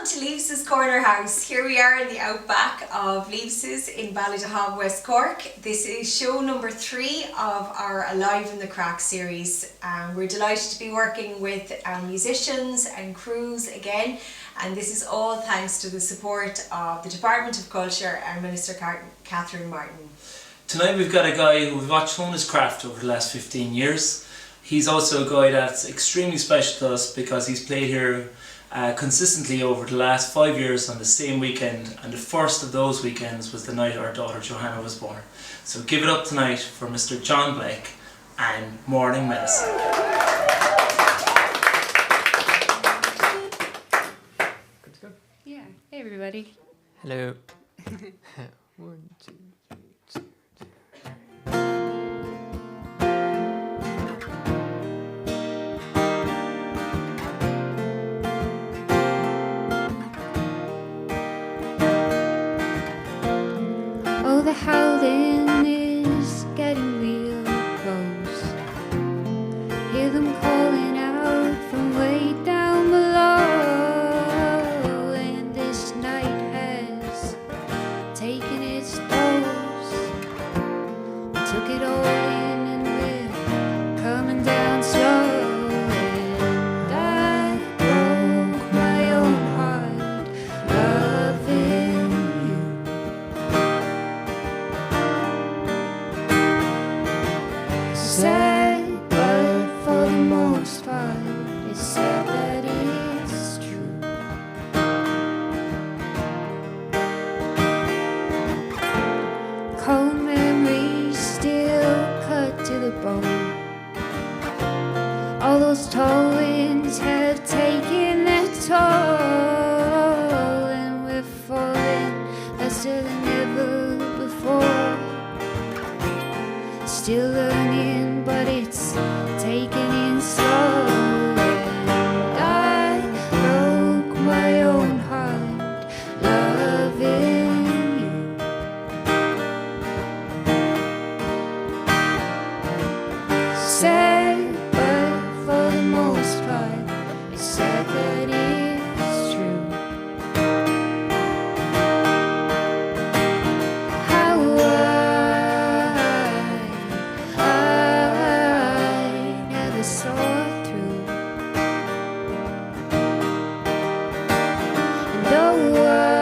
to Levis Corner House. Here we are in the outback of Levis's in Ballydehob, West Cork. This is show number 3 of our Alive in the Crack series. We're delighted to be working with our musicians and crews again, and this is all thanks to the support of the Department of Culture and Minister Catherine Martin. Tonight we've got a guy who we've watched hone his craft over the last 15 years. He's also a guy that's extremely special to us because he's played here consistently over the last 5 years on the same weekend, and the first of those weekends was the night our daughter Johanna was born. So give it up tonight for Mr. John Blek and Morning Medicine. Good to go? Yeah. Hey everybody. Hello. 1, 2, 3, 2. Oh, the howling is getting real close. Hear them calling out from way down below, and this night has taken its toll. We took it all in and we're coming down slow. And I broke my own heart loving you. Sad, but for the most part, it's sad that it's true. Cold memories still cut to the bone. All those tall winds have taken their toll, and we're falling faster than ever before. Still learning, but it's taking in slow. And I broke my own heart loving you. Sad, but for the most part, it's sad that it's true. How I never saw through. And oh, why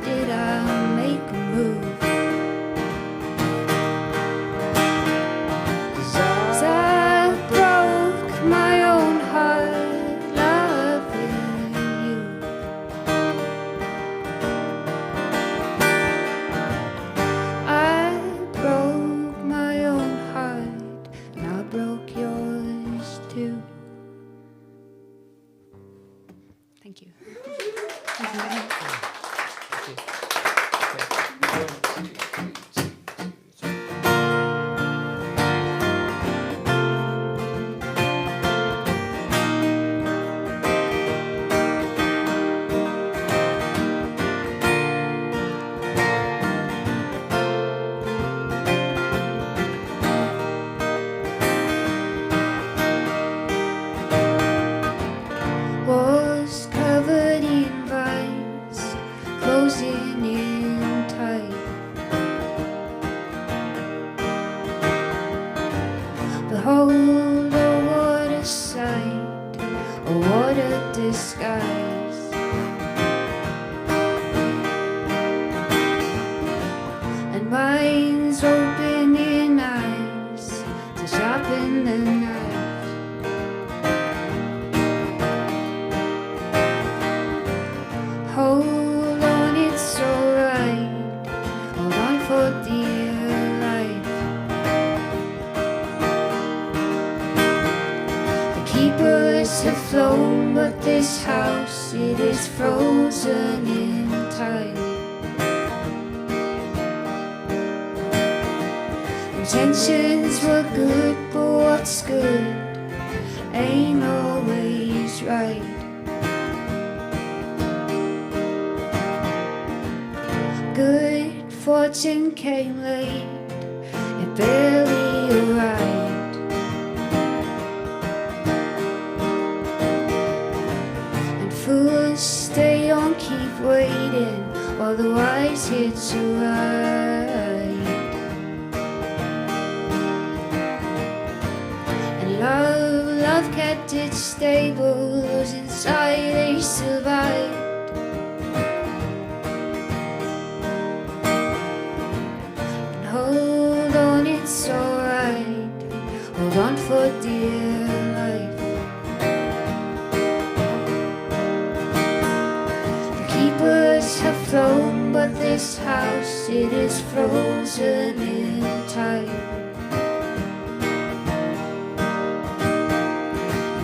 did I make a move? 'Cause I broke my own heart loving you. I broke my own heart, and I broke yours too. Thank you. Was covered in vines, closing in tight. Behold, oh what a sight, oh what a disguise. And minds opening eyes to sharpen the knife. Hold on, it's alright. Hold on for dear life. The keepers have flown, but this house, it is frozen in time. Intentions were good, but what's good ain't always right. Good fortune came late, it barely arrived. don't keep waiting while the wise hits a ride. And love kept it stable, those inside they survived. And hold on, it's alright, hold on for dear life. The keepers have flown, but this house, it is frozen in time.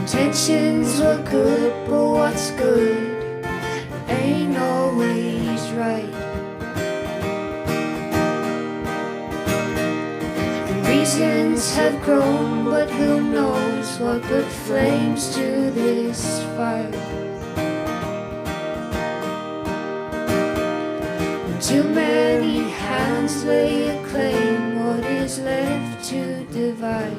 Intentions were good, but what's good ain't always right. And reasons have grown, but who knows what put flames to this fire. When too many hands lay a claim, what is left to divide?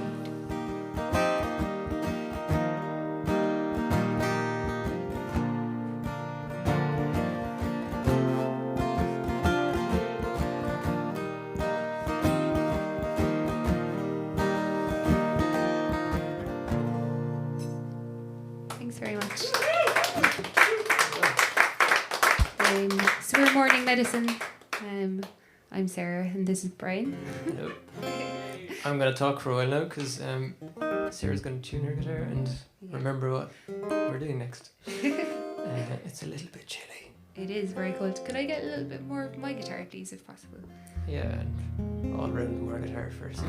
Thanks very much. So we're Morning Medicine. I'm Sarah and this is Brian. Hello. I'm going to talk for a while now because Sarah's going to tune her guitar and remember what we're doing next. It's a little bit chilly. It is very cold. Could I get a little bit more of my guitar, please, if possible? Yeah, and all around more guitar first.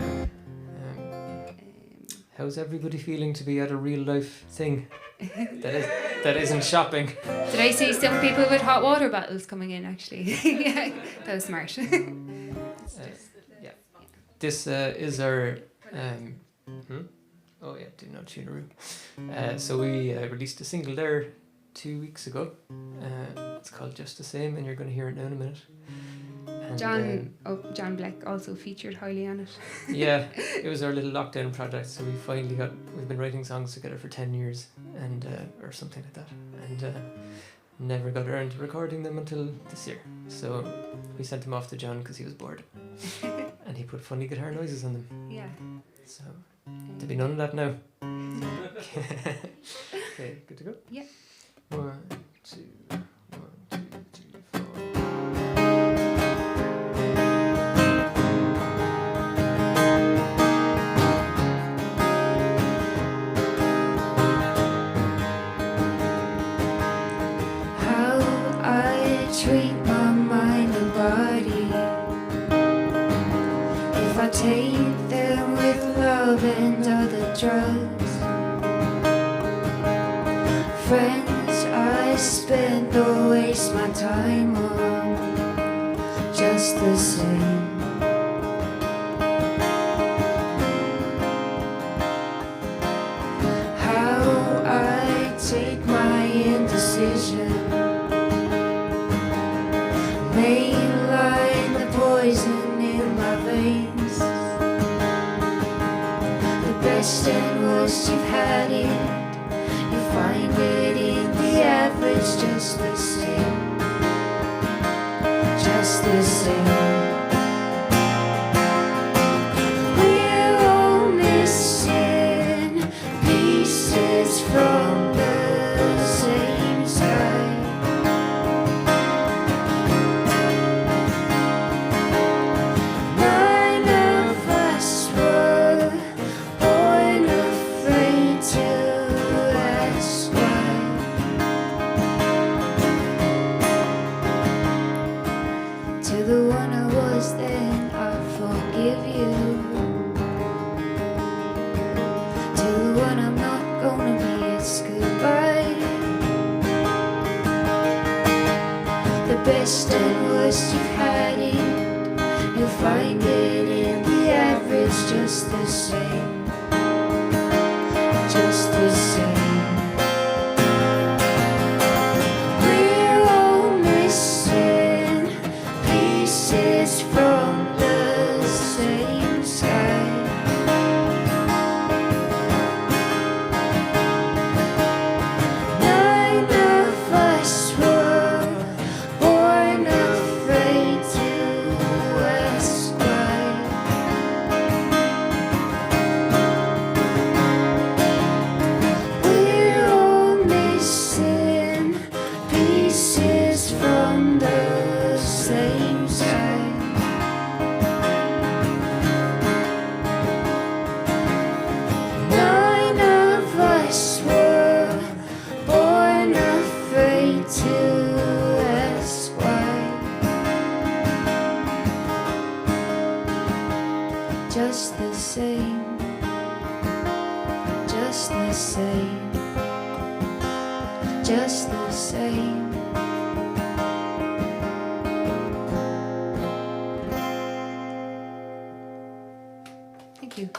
How's everybody feeling to be at a real life thing that isn't shopping? Did I see some people with hot water bottles coming in, actually? Yeah, that was smart. Yeah. This is our... Oh yeah, do not tune a room. So we released a single there 2 weeks ago. It's called Just the Same, and you're going to hear it now in a minute. And, John Blek also featured highly on it. Yeah, it was our little lockdown project, so we've been writing songs together for 10 years and or something like that, and never got around to recording them until this year. So we sent them off to John because he was bored and he put funny guitar noises on them. Yeah. So there'll be none of that now. Okay, good to go? Yeah. 1, 2, 1, 2, 3, 4. Treat my mind and body, if I take them with love and other drugs. Friends I spend or waste my time on, just the same. How I take my indecision, mainline the poison in my veins. The best and worst, you've had it. You find it in the average, just the same. Just the same. We're all missing pieces from the same sky. Best and worst, you've had it. You'll find it in the average, just the same. Just the same. We're all missing pieces from the same sky. None of us were just the same. Thank you.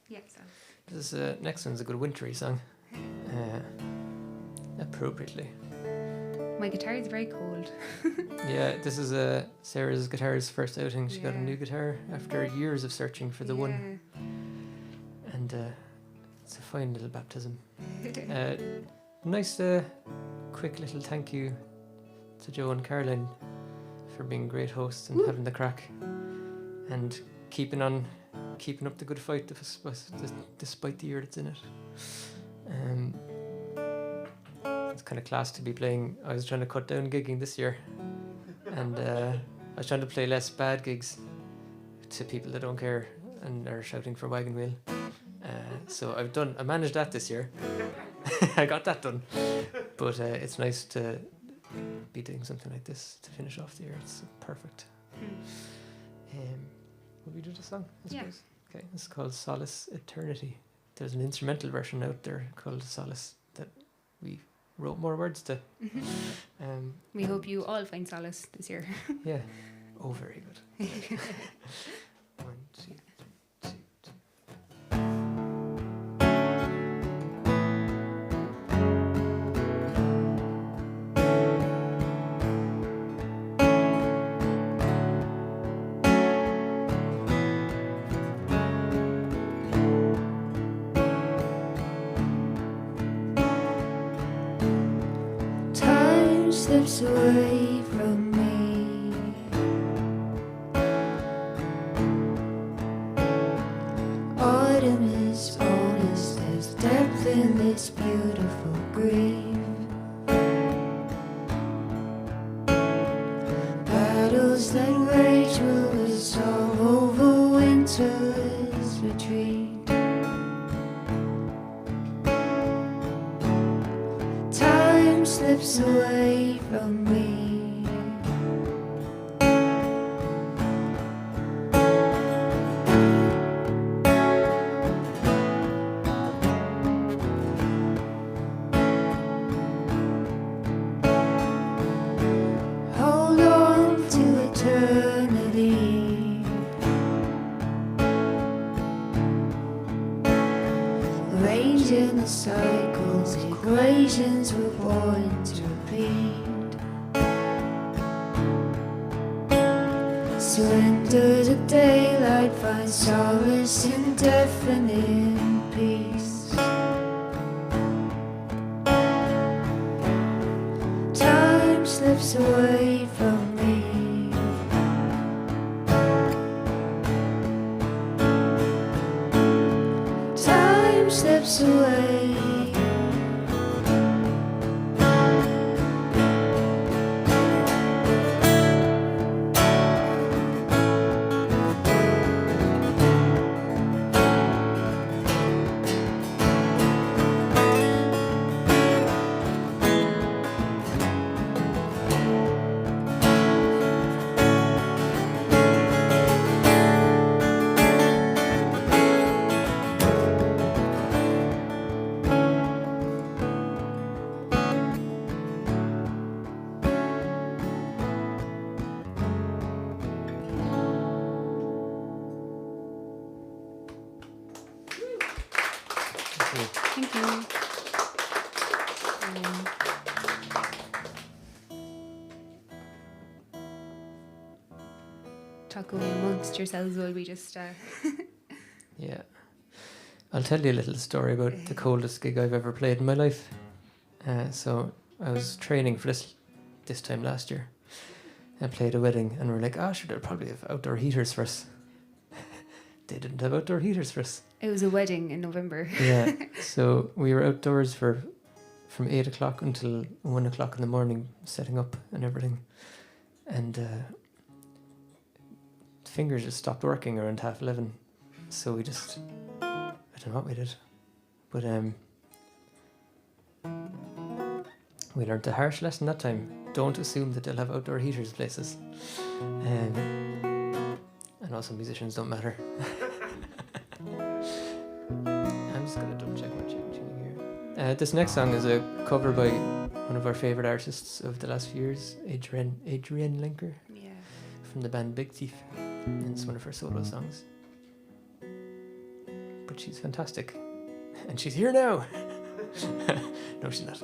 Yeah, so. This next one's a good wintry song. Appropriately. My guitar is very cold. Yeah, this is Sarah's guitar's first outing. She got a new guitar after years of searching for the one. And it's a fine little baptism. Nice quick little thank you to Joe and Caroline for being great hosts and having the crack and keeping up the good fight despite the year that's in it. It's kind of class to be playing. I was trying to cut down gigging this year, and I was trying to play less bad gigs to people that don't care and are shouting for wagon wheel. So I managed that this year. I got that done. But it's nice to be doing something like this to finish off the year. It's perfect. Will we do the song? I suppose? Okay, it's called Solace Eternity. There's an instrumental version out there called Solace that we wrote more words to. We hope you all find solace this year. Yeah. Oh, very good. 1, 2, 2, 2. Time slips away from me. Autumn is honest, there's depth in this beautiful grief. Battles that rage will resolve over winter's retreat. Time slips away from me. Hold on to eternity. Arranging the cycles, equations we're born to repeat. Surrender to daylight, find solace in definite peace. Time slips away from me. Time slips away. Thank you. Talk away amongst yourselves while we just Yeah. I'll tell you a little story about the coldest gig I've ever played in my life. So I was training for this time last year. I played a wedding and we're like, sure, they'll probably have outdoor heaters for us. They didn't have outdoor heaters for us. It was a wedding in November. Yeah, so we were outdoors from 8 o'clock until 1 o'clock in the morning, setting up and everything. And fingers just stopped working around 11:30. So we just, I don't know what we did. But we learned a harsh lesson that time. Don't assume that they'll have outdoor heaters places. And And also musicians don't matter. I'm just going to double check my tuning here. This next song is a cover by one of our favourite artists of the last few years, Adrienne Lenker, Yeah. from the band Big Thief. And it's one of her solo songs. But she's fantastic. And she's here now! No, she's not.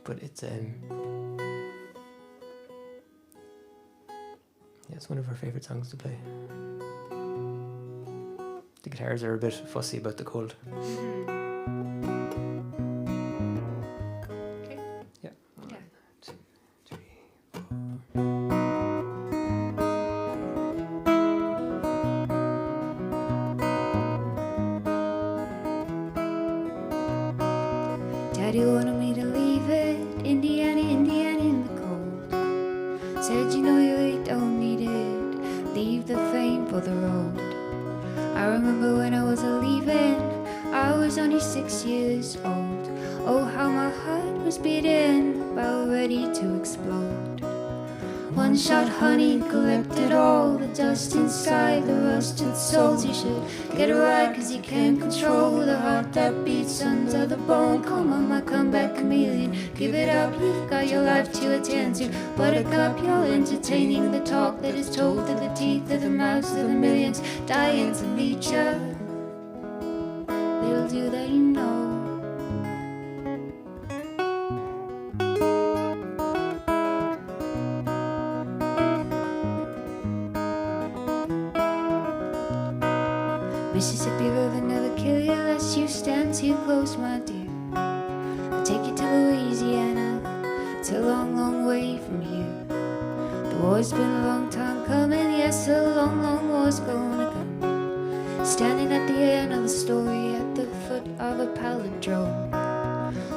But it's it's one of her favourite songs to play. The guitars are a bit fussy about the cold. Okay. Yeah. Yeah. 1, 2, 3, 4. Daddy wanted me to leave it, Indiana in the cold. Said you know you don't need it, leave the fame for the road. I remember when I was a-leaving, I was only 6 years old. Oh, how my heart was beating, about ready to explode. One shot honey collected all the dust inside the rusted souls. You should get it right, cause you can't control the heart that beats under the bone. Come on, my comeback chameleon, give it up, you've got your life to attend to. Buttercup, you're entertaining the talk that is told to the teeth of the mouths of the millions dying to meet ya. Little do they know. Mississippi River never kill you unless you stand too close, my dear. I'll take you to Louisiana, it's a long, long way from here. The war's been a long time coming, yes, a long, long war's gonna come. Standing at the end of the story, at the foot of a palindrome.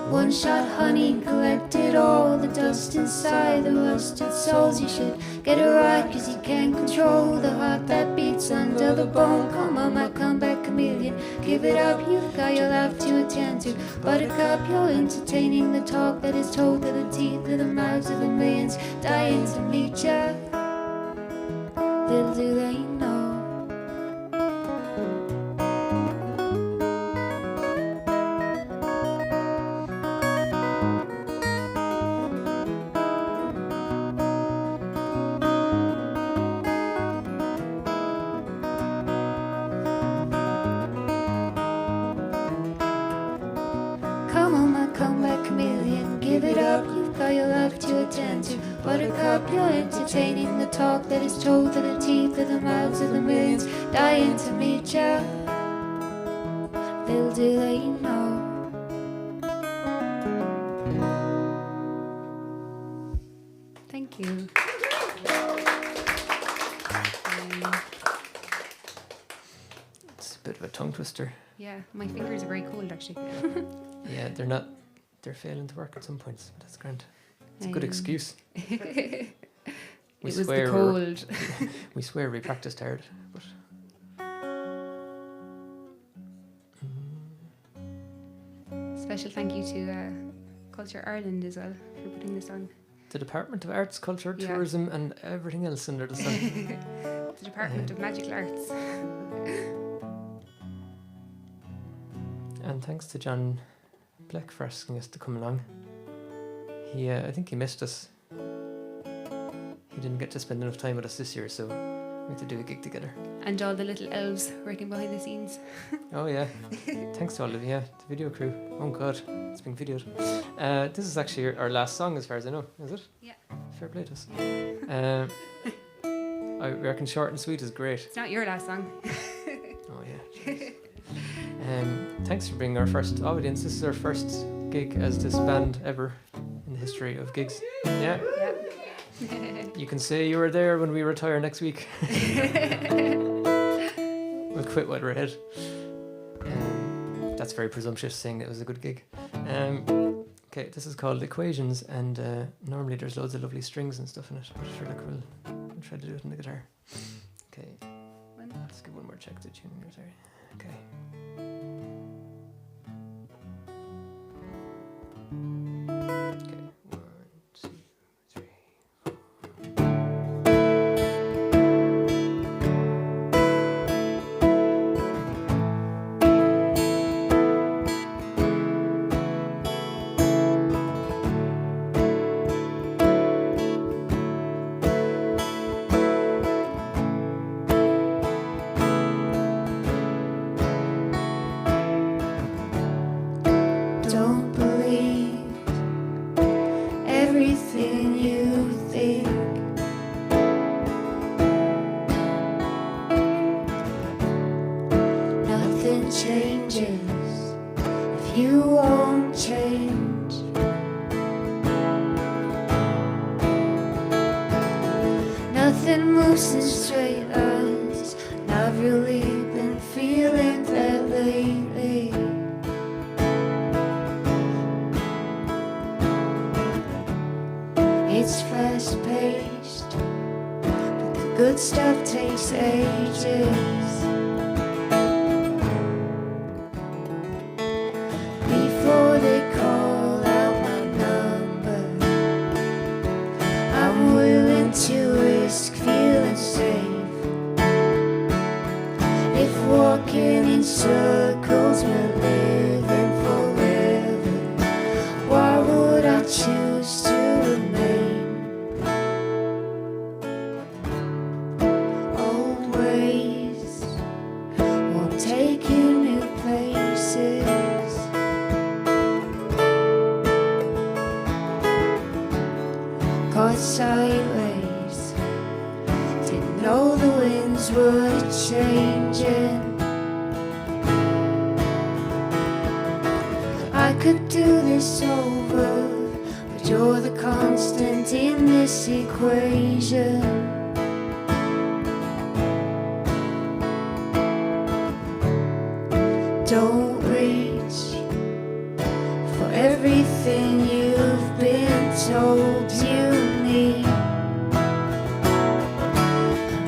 One shot honey collected all the dust inside the rusted souls. You should get it right, cause you can't control the heart that beats under the bone. Come on, my comeback chameleon, give it up, you've got your life to attend to. Buttercup, you're entertaining the talk that is told to the teeth of the mouths of the millions dying to meet ya. Little do they know. Come on, my comeback chameleon, give it up, you've got your life to attend to. Buttercup, you're entertaining the talk that is told to the teeth of the mouths of the millions dying to meet ya. Little do they know. Thank you. It's a bit of a tongue twister. Yeah, my fingers are very cold actually. Yeah, they're failing to work at some points, but that's grand. It's a good Um, excuse. It was the swear cold. we swear we practiced hard, but Special thank you to Culture Ireland as well for putting this on. the Department of Arts, Culture, Yeah. Tourism and everything else under the sun. The Department of Magical Arts. And thanks to John Blek for asking us to come along. He, I think he missed us. He didn't get to spend enough time with us this year, so we had to do a gig together. And all the little elves working behind the scenes. Oh yeah, thanks to all of you, the video crew. Oh god, it's been videoed. This is actually our last song as far as I know, is it? Yeah. Fair play to us. I reckon short and sweet is great. It's not your last song. Oh yeah. Jeez. Thanks for being our first audience. This is our first gig as this band ever in the history of gigs. Yeah. You can say you were there when we retire next week. We'll quit while we're ahead. That's very presumptuous, saying it was a good gig. Okay, this is called Equations, and normally there's loads of lovely strings and stuff in it, but sure, look, we'll try to do it on the guitar. Okay, let's give one more check to tune here, sorry. Okay. Okay, 1, 2, 3, 4. nothing changes if you won't change. Nothing moves in straight lines, and I've really been feeling that lately. It's fast paced, but the good stuff takes ages. Before they call out my number, I'm willing to risk feeling safe. If walking in circles meant living forever, why would I choose to remain? Old ways won't take you new places. Caught sideways, didn't know the winds were changing. I could do this over, but you're the constant in this equation. Don't reach for everything you've been told you need.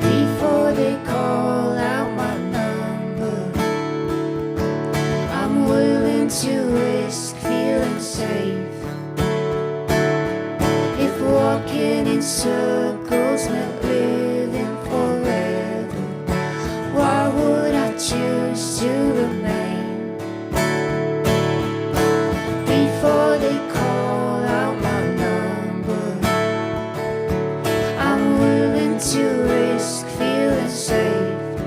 Before they call out my number, I'm willing to risk feeling safe. If walking in circles meant living forever, why would I choose to remain? Before they call out my number, I'm willing to risk feeling safe.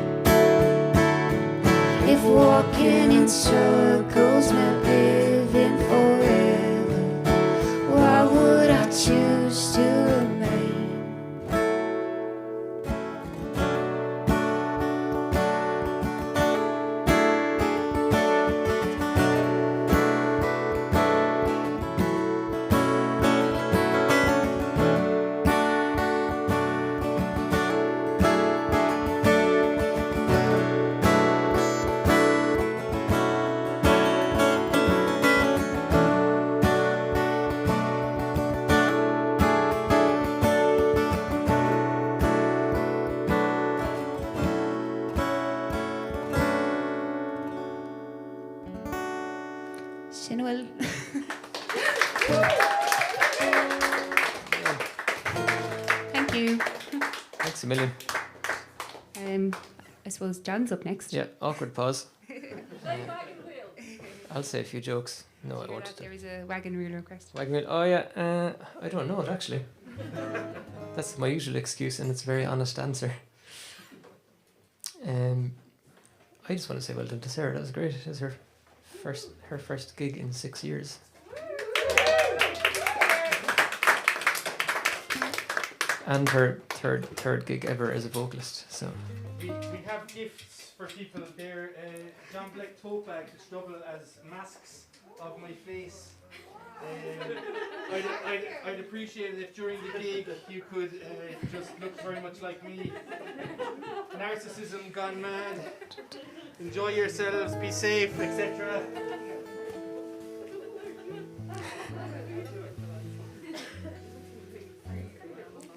If walking in circles meant living forever, why would I choose to remain? Shinwell. Thank you. Thanks a million. I suppose John's up next. Yeah, awkward pause. I'll say a few jokes. No, I won't. There was a wagon wheel request. Wagon wheel. Oh yeah, I don't know it actually. That's my usual excuse, and it's a very honest answer. I just want to say well done to Sarah. That was great. It was her first gig in 6 years. And her third gig ever as a vocalist. So we have gifts for people there. John Blek tote bags which double as masks of my face. I'd appreciate it if during the gig you could just look very much like me. Narcissism gone mad. Enjoy yourselves, be safe, etc.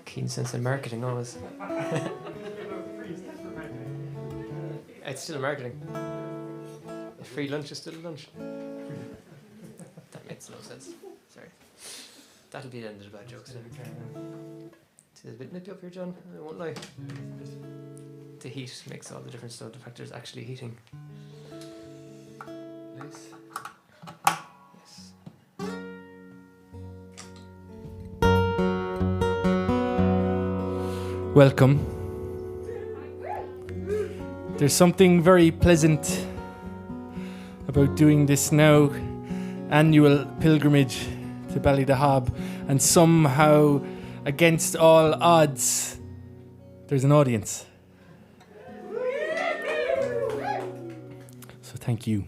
keen sense of marketing always. It's still marketing. A free lunch is still a lunch. That makes no sense. Sorry. That'll be the end of the bad jokes. It's a bit nippy up here, John. I won't lie. The heat makes all the difference, so the fact there's actually heating. Nice. Yes. Welcome. There's something very pleasant about doing this now annual pilgrimage to Ballydehob, and somehow, against all odds, there's an audience. So Thank you.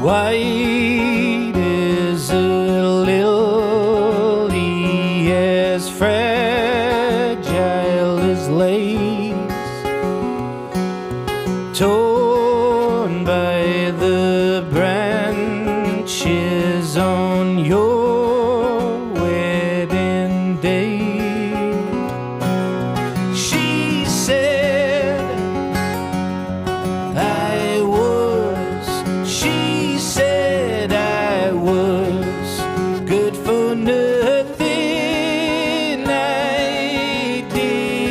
White is a lily as fragile as lace, torn by the branches on your wedding day. She said I was, she said I was good for nothing. I disagree.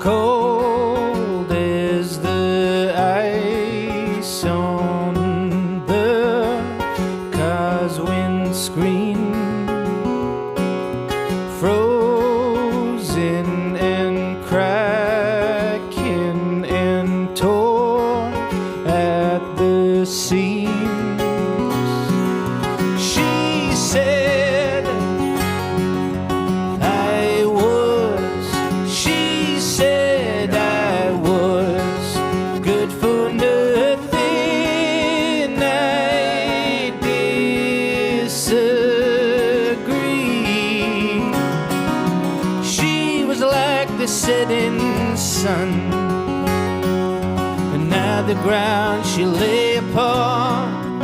Cold as the ice on the car's windscreen, frozen and cracking and torn at the seams. She said I was, she said I was good for nothing. I disagree. She was like the setting sun, and now the ground she lay upon,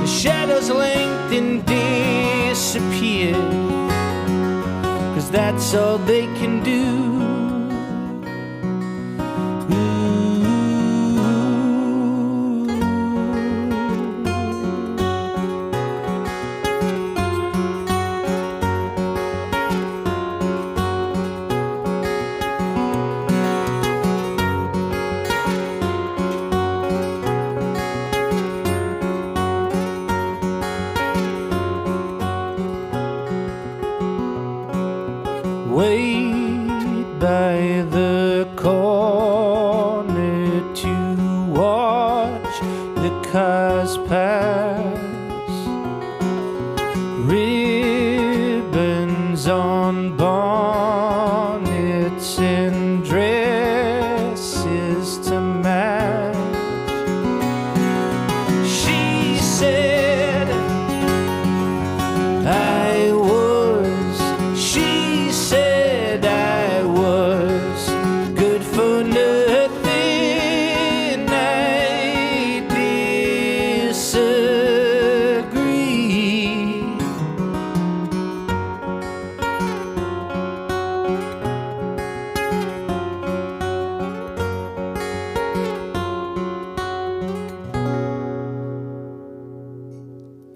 the shadows lengthened, disappeared, 'cause that's all they can do. Wait by the corner to watch the cars pass. Ribbons on bonnets and dresses to match. She said I was, she said I was good for nothing. I disagree.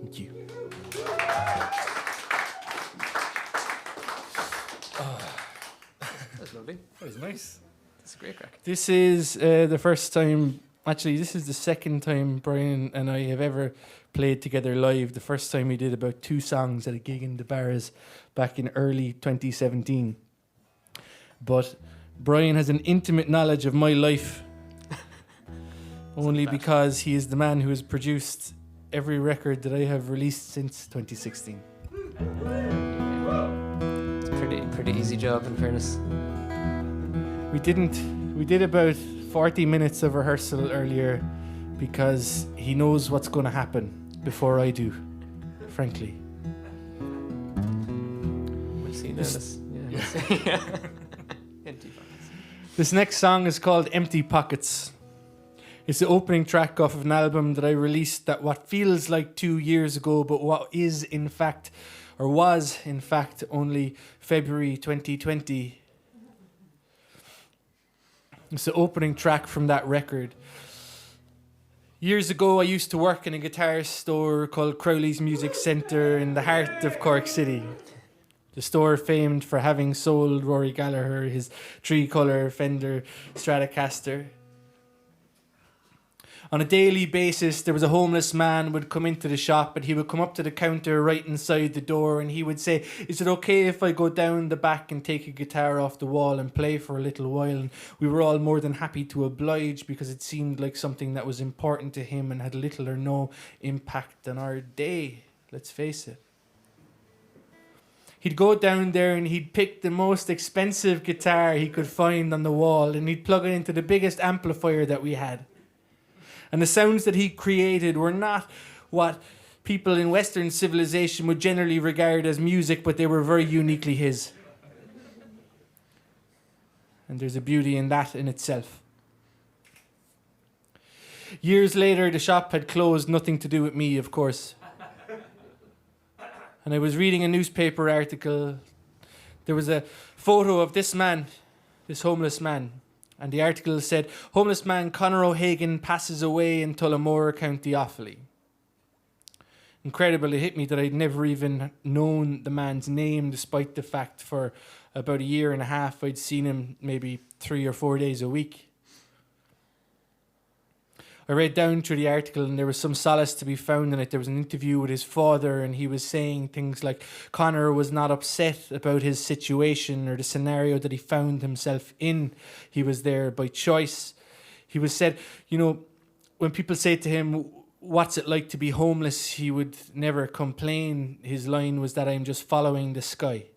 Thank you. That's lovely. That was nice. That's a great crack. This is the first time, actually, this is the second time Brian and I have ever played together live. The first time we did about 2 songs at a gig in the Bars back in early 2017. But Brian has an intimate knowledge of my life only because he is the man who has produced every record that I have released since 2016. It's a pretty easy job, in fairness. We did about 40 minutes of rehearsal earlier because he knows what's going to happen before I do, frankly. We'll see now. Empty pockets. This next song is called Empty Pockets. It's the opening track off of an album that I released that what feels like 2 years ago, but what is in fact, or was in fact, only February 2020. It's the opening track from that record. Years ago, I used to work in a guitar store called Crowley's Music Centre in the heart of Cork City. The store famed for having sold Rory Gallagher his 3-colour Fender Stratocaster. On a daily basis, there was a homeless man would come into the shop, and he would come up to the counter right inside the door, and he would say, "Is it okay if I go down the back and take a guitar off the wall and play for a little while?" And we were all more than happy to oblige, because it seemed like something that was important to him and had little or no impact on our day. Let's face it. He'd go down there and he'd pick the most expensive guitar he could find on the wall, and he'd plug it into the biggest amplifier that we had. And the sounds that he created were not what people in Western civilization would generally regard as music, but they were very uniquely his. And there's a beauty in that in itself. Years later, the shop had closed, nothing to do with me, of course. And I was reading a newspaper article. There was a photo of this man, this homeless man. And the article said, "Homeless man Conor O'Hagan passes away in Tullamore, County Offaly." Incredible, it hit me that I'd never even known the man's name, despite the fact for about a year and a half I'd seen him maybe 3 or 4 days a week. I read down through the article, and there was some solace to be found in it. There was an interview with his father, and he was saying things like Conor was not upset about his situation or the scenario that he found himself in. He was there by choice. He was said, when people say to him, "What's it like to be homeless?" he would never complain. His line was that, "I'm just following the sky."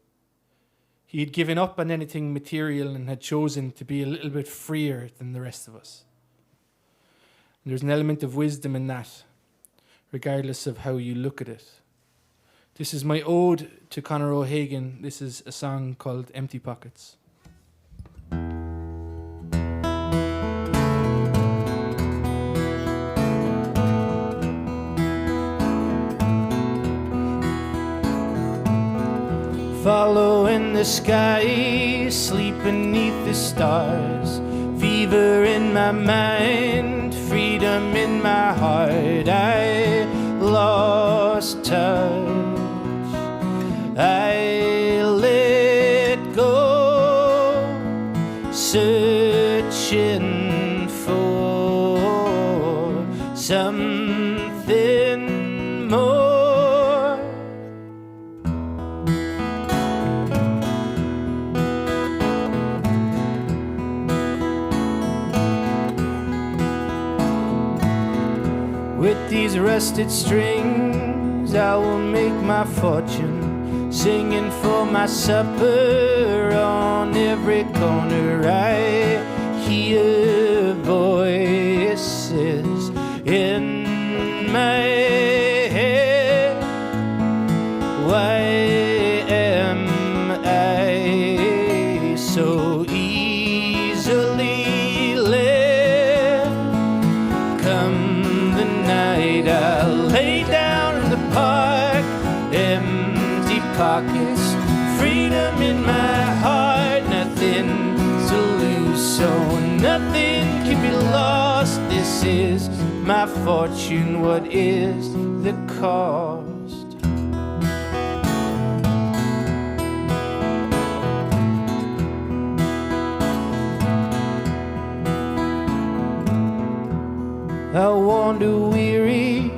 He had given up on anything material and had chosen to be a little bit freer than the rest of us. And there's an element of wisdom in that, regardless of how you look at it. This is my ode to Conor O'Hagan. This is a song called "Empty Pockets." Following the sky, sleep beneath the stars, fever in my mind, freedom in my heart. I lost touch, I let go, searching for something more. With these rusted strings, I will make my fortune, singing for my supper on every corner. I hear voices in my head. Why am I so easily led? Come the night I lay down in the park, empty pockets, freedom in my heart, nothing to lose, so nothing can be lost. This is my fortune, what is the cost? I wander weary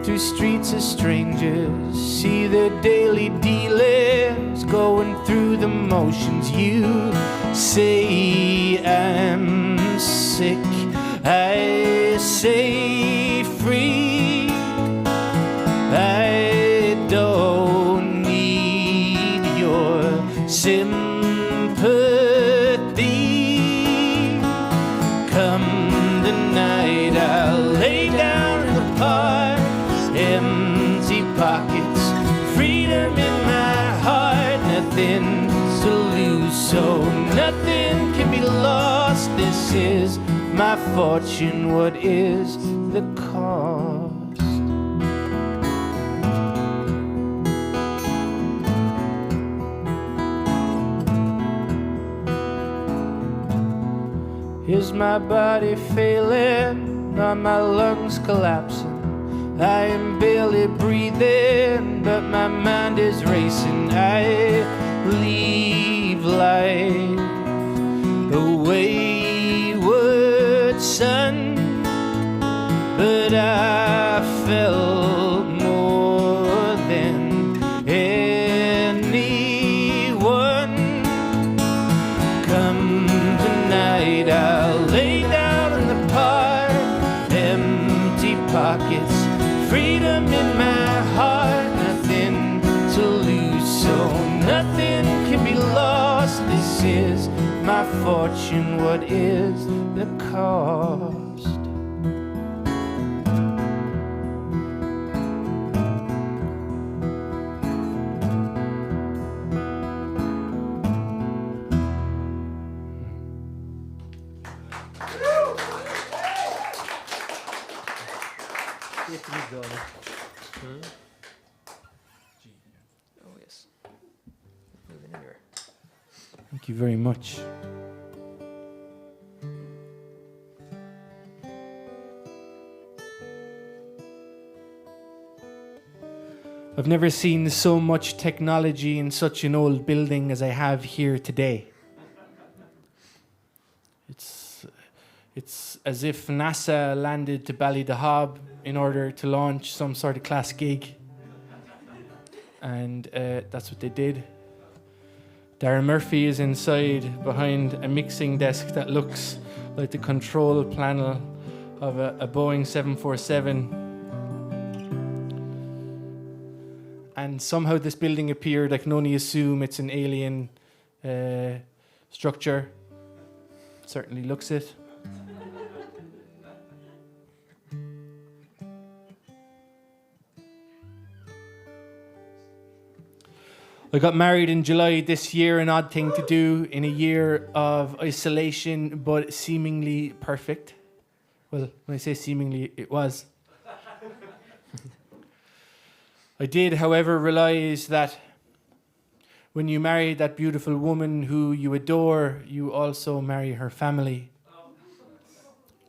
through streets of strangers, see the daily dealers going through the motions. You say I'm sick, I say free. I don't need your sympathy. Come the night I lay down in the park, empty pockets, freedom in my heart, nothing to lose, so nothing can be lost. This is my fortune, what is the cost? Is my body failing? now my lungs collapsing. I am barely breathing, but my mind is racing. I leave life a wayward son, but I felt more than anyone. Come the night, I'll lay down in the park, empty pockets, freedom in my heart, nothing to lose, so nothing can be lost. This is my fortune, what is the cost? Oh yes. Moving anywhere. Thank you very much. I've never seen so much technology in such an old building as I have here today. It's as if NASA landed to Ballydehob in order to launch some sort of class gig. And that's what they did. Darren Murphy is inside behind a mixing desk that looks like the control panel of a Boeing 747. And somehow this building appeared. I can only assume it's an alien structure. Certainly looks it. I got married in July this year, an odd thing to do in a year of isolation, but seemingly perfect. Well, when I say seemingly, it was. I did, however, realize that when you marry that beautiful woman who you adore, you also marry her family.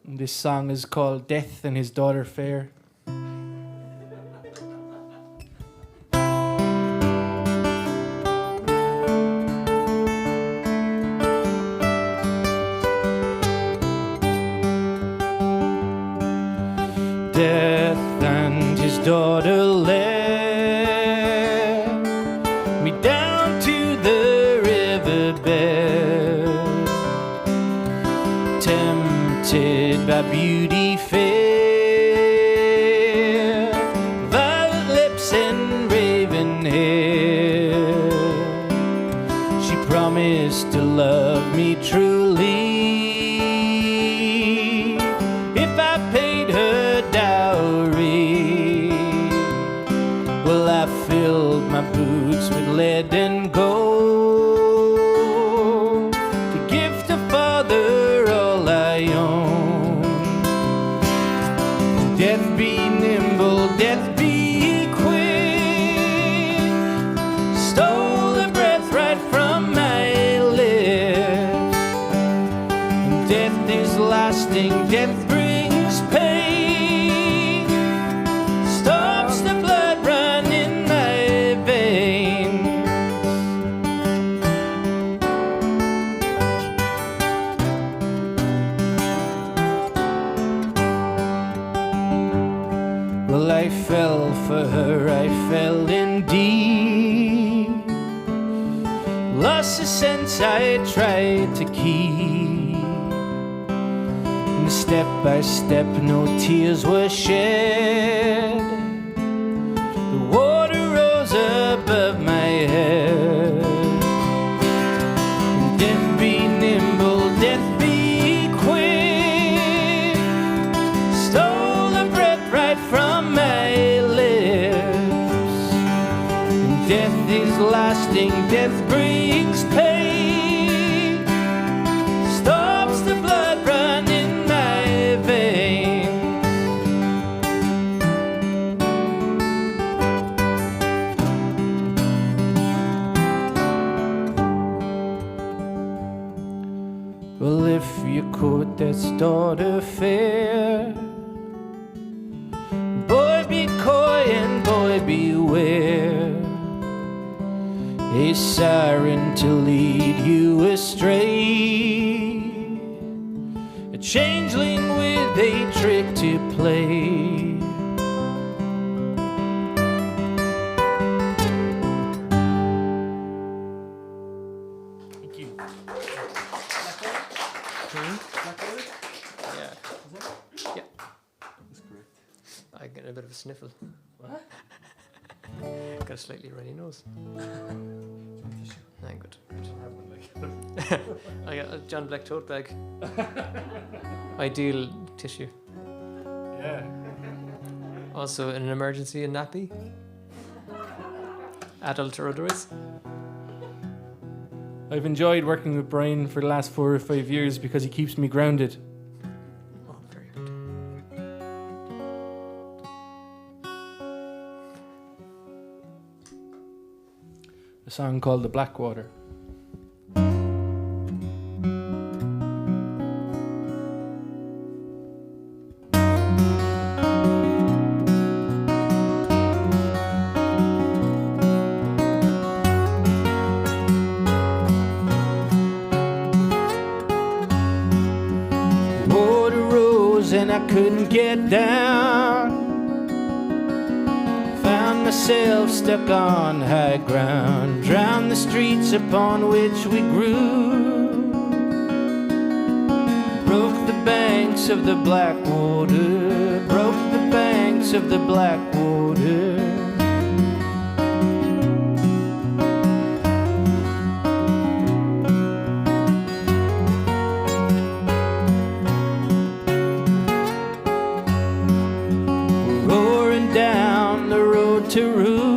And this song is called Death and His Daughter Fair. Death and his daughter led me down to the riverbed, tempted by beauty fair, violet lips and raven hair. She promised to love me truly if I paid her dowry. Well, I filled my boots with lead and gold to give to father all I own. Death be nimble, death be quick, stole the breath right from my lips. And death is lasting, death brings pain, stops the blood run in my veins. Well, I fell for her, I fell indeed, lost the sense I tried to keep. And step by step, no tears were shed. The water rose above my head. And death be nimble, death be quick, stole the breath right from my lips. And death is lasting, death brings pain, stops the blood run in my veins. Well, if you could, death's daughter fair, a siren to lead you astray, a changeling with a trick to play. Thank you. Yeah. Yeah. I get a bit of a sniffle. What? Got a slightly runny nose. Nah, good. I got a John Blek tote bag. Ideal tissue. Yeah. Also, in an emergency, a nappy. Adult or otherwise. I've enjoyed working with Brian for the last 4 or 5 years because he keeps me grounded. Oh, very good. A song called The Blackwater. Water rose and I couldn't get down. Found myself stuck on high ground. Drowned the streets upon which we grew. Broke the banks of the Blackwater. Broke the banks of the Blackwater. Roaring down the road to ruin.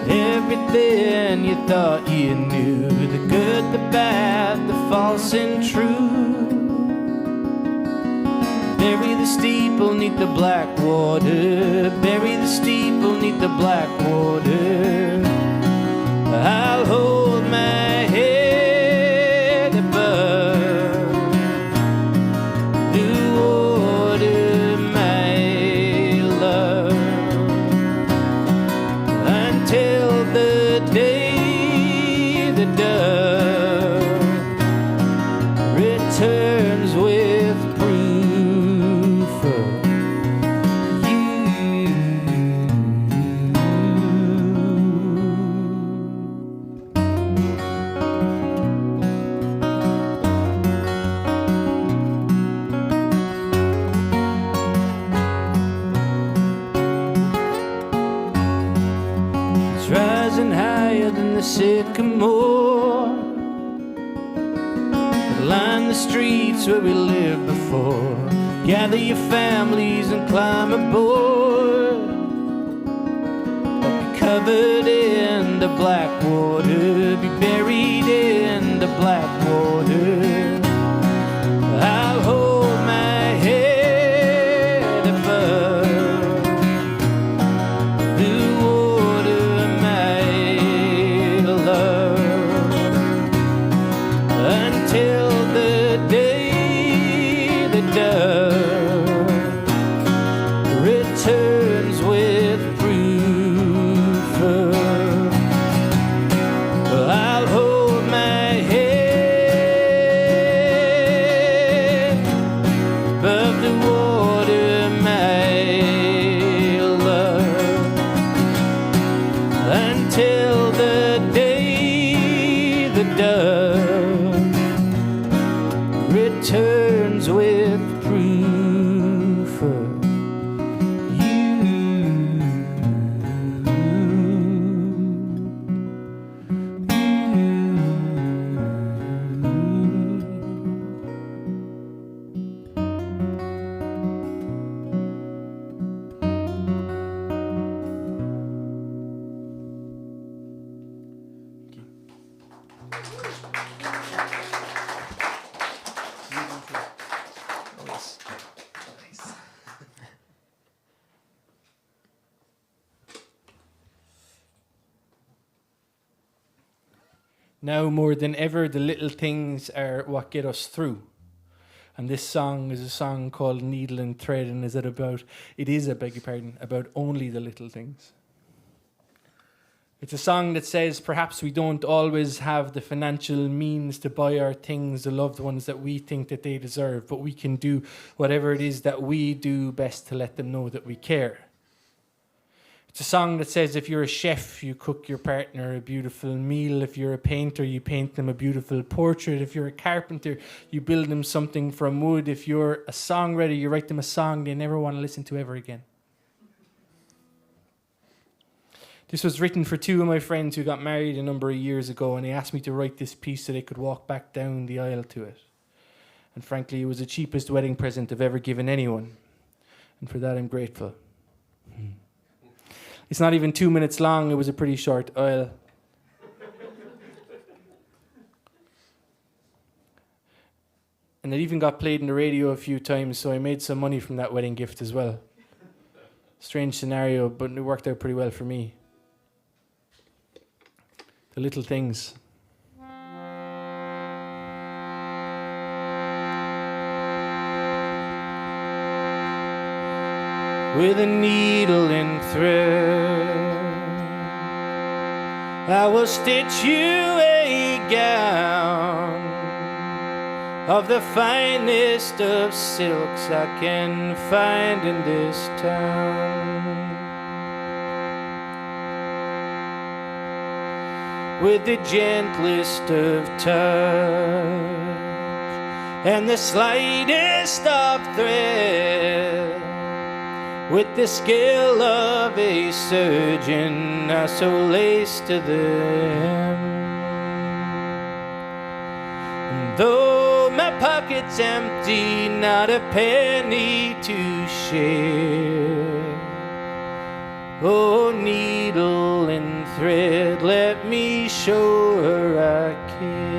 Everything you thought you knew, the good, the bad, the false and true. Bury the steeple neath the Blackwater. Bury the steeple neath the Blackwater. I'll hold my head above the water, my love, until the day the dove returns with proof of you. It's rising higher than the sycamore that line the streets where we lived before. Gather your families and climb aboard. But be covered in the Blackwater. Be buried in the Blackwater. I'll hold my head above the water, my love, until the day the dove returns with proof of. I'll hold my head above the water, my love, until the day the dove returns with proof of Oh, yes. Nice. Now more than ever, the little things are what get us through. And this song is a song called Needle and Thread, and is it about, it is, I beg your pardon, about only the little things. It's a song that says perhaps we don't always have the financial means to buy our things, the loved ones that we think that they deserve, but we can do whatever it is that we do best to let them know that we care. It's a song that says if you're a chef, you cook your partner a beautiful meal. If you're a painter, you paint them a beautiful portrait. If you're a carpenter, you build them something from wood. If you're a songwriter, you write them a song they never want to listen to ever again. This was written for two of my friends who got married a number of years ago, and they asked me to write this piece so they could walk back down the aisle to it. And frankly, it was the cheapest wedding present I've ever given anyone. And for that, I'm grateful. It's not even 2 minutes long. It was a pretty short aisle. And it even got played in the radio a few times, so I made some money from that wedding gift as well. Strange scenario, but it worked out pretty well for me. The little things. With a needle and thread, I will stitch you a gown of the finest of silks I can find in this town. With the gentlest of touch and the slightest of thread, with the skill of a surgeon, I so lace to the hem. And though my pocket's empty, not a penny to share, oh, needle and thread, let me show her I care.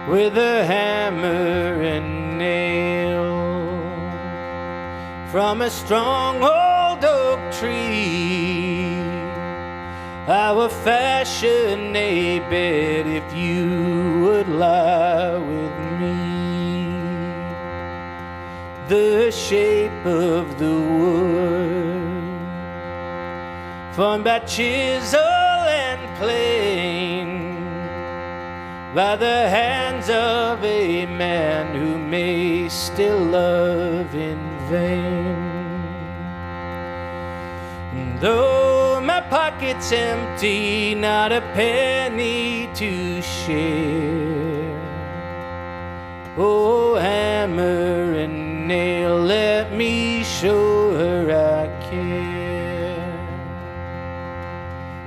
With a hammer and nail from a strong old oak tree, I will fashion a bed if you would lie with me. The shape of the wood, formed by chisel and plane, by the hands of a man who may still love in vain. And though my pocket's empty, not a penny to share, oh, hammer and nail, let me show her I care.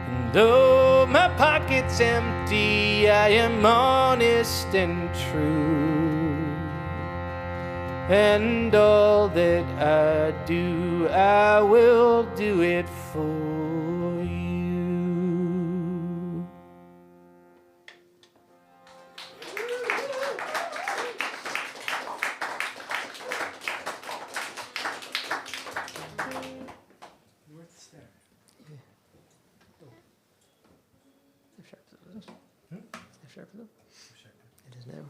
And though my pocket's empty, I am honest and true, and all that I do, I will do it for you. It is now.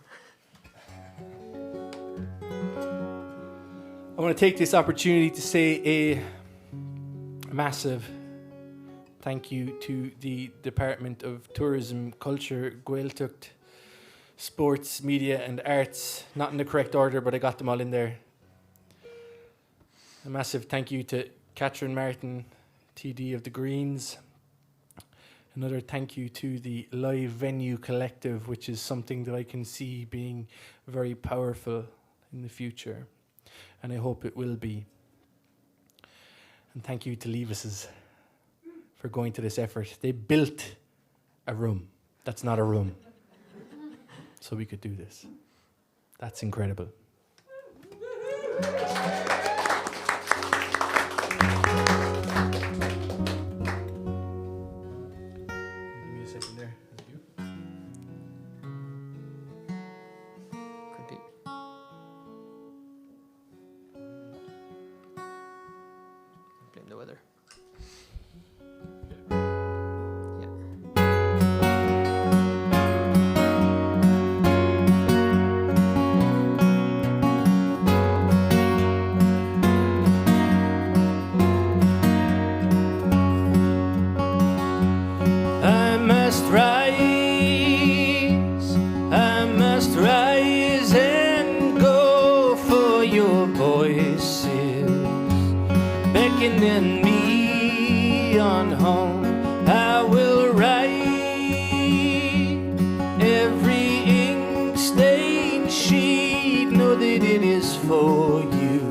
I want to take this opportunity to say a massive thank you to the Department of Tourism, Culture, Gaeltacht, Sports, Media and Arts. Not in the correct order, but I got them all in there. A massive thank you to Catherine Martin, TD of the Greens. Another thank you to the Live Venue Collective, which is something that I can see being very powerful in the future, and I hope it will be. And thank you to Levis's for going to this effort. They built a room that's not a room, so we could do this. That's incredible. The weather. your voice is beckoning me on home. I will write every ink stained sheet, know that it is for you.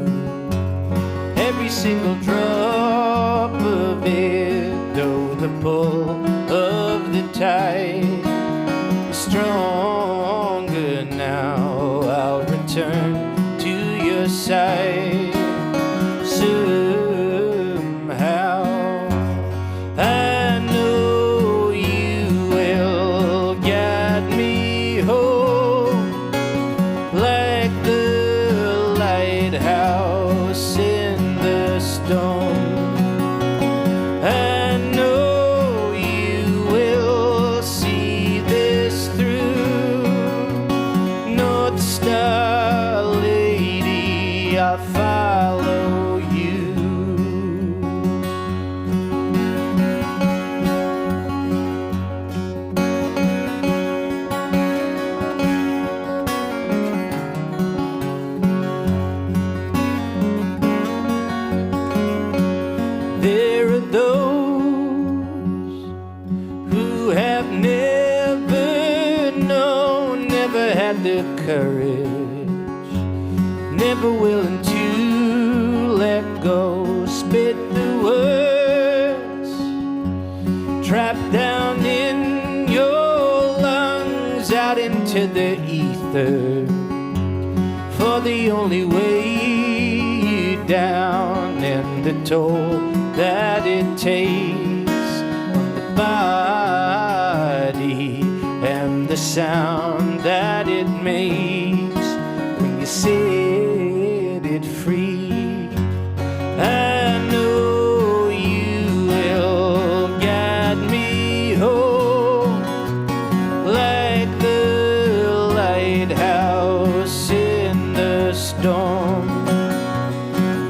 Every single drop of it, though the pull of the tide is stronger now, I'll return to your side. Somehow I know you will guide me home, like the lighthouse in the storm. I know you will see this through. North Star lady, I'll follow you. There are those who have never known, never had the courage, never willing to let go, spit the words trapped down in your lungs out into the ether, for the only way you down, and the toll that it takes on the body and the sound that it makes when you set it free. I know you will guide me home, like the lighthouse in the storm.